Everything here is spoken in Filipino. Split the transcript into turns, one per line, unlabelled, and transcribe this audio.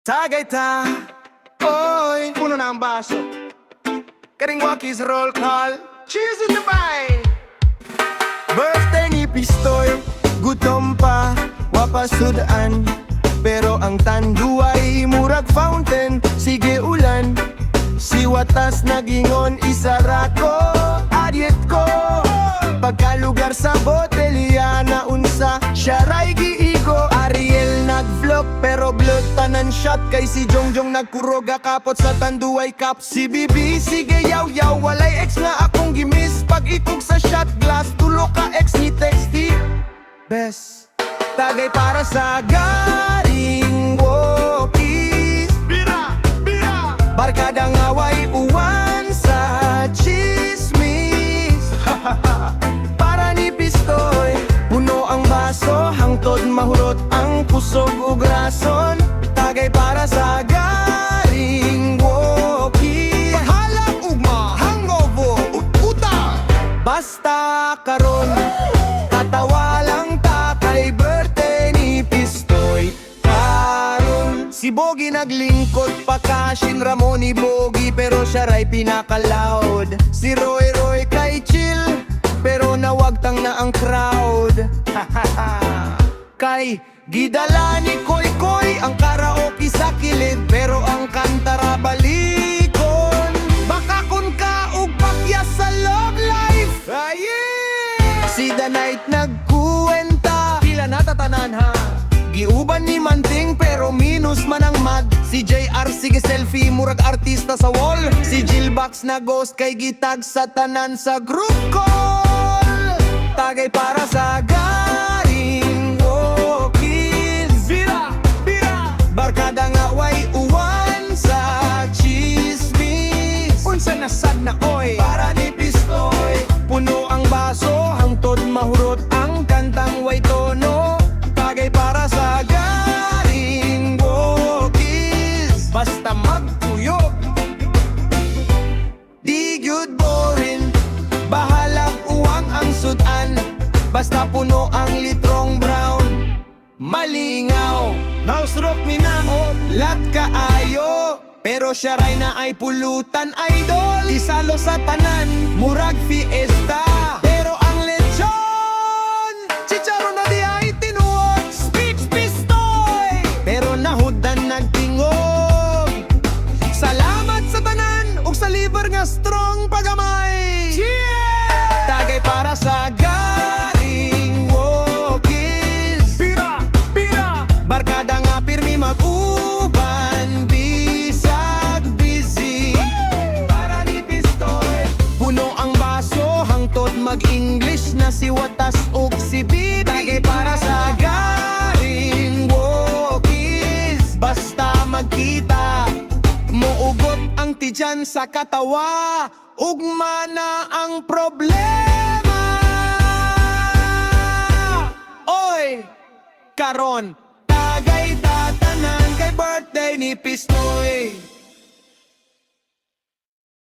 Tagay ta, oy, puno na ang baso. Karing wakis roll call, cheers in the bay. Birthday ni Pistoy, gutom pa, wapasudan. Pero ang tanduay, murag fountain, sige ulan. Si watas nagingon, isara ko, adyet ko. Pagkalugar sa botelya na unsa, siya ray giigo. Ariel nag-vlog pero blood tanan shot. Kay si Jongjong nagkuroga kapot sa tanduay cup. Si Bibi sige yaw-yaw, walay ex na akong gimis. Pag ikog sa shot glass, tulo ka ex ni Texty. Best, tagay para sa garing walkies. Bira, bira, barkadang away uwan sa chismis. Para ni Pistoy, puno ang baso, hangtod mahurot ang kusog ug rason. Tagay para sa garing walkies. Pahalang ugma, hangover, utang. Basta karon, katawa lang ta kay birthday ni Pistoy karon. Si Bogi naglingkod pa ka, Ramon ni Bogi pero siya ray pinaka-loud. Si Roy kay chill pero nawagtang na ang crowd. Kay gidala ni Koy ang karaoke sa kilid pero ang kantara balikon. Baka kun ka og pakya sa love life. Si The Night nagkuwenta, pila natatanan ha. Giuban ni Manting pero minus man ang mag. Si JR sige selfie, murag artista sa wall. Si Jillbox na ghost kay gitag sa tanan sa group call. Tagay para sa garing walkies. Bira, bira, barkada nga way uwan sa chismis. Unsa na sad na oy, para ni Pistoy. Puno ang baso, hangtod mahurot ang kantang way tono. Tagay para sa garing walkies. Basta magtuyok, di gyud boring. Bahalag uwang ang sudan, basta puno ang litrong brown. Malingaw, house rock minahot, lat kaayo. Pero siya ray na ay pulutan idol. Isalo sa tanan, murag fiesta. Pero ang lechon, chicharon na di ay tinuot. Speech Pistoy, pero nahudan nagtingog. Salamat sa tanan, ug sa liver nga strong pagamay. Cheers! Tagay para sa garing walkies. Pira, pira, barkada nga pirmi mag-uban. Bisag busy, para ni Pistoy. Puno ang baso, hangtod mag-English na si Watas ug si Bibi. Tagay para sa garing walkies. Basta magkita, muugot ang tiyan sa katawa. Ugma na ang problema. Oy, karon tagay tatanan kay birthday ni Pistoy.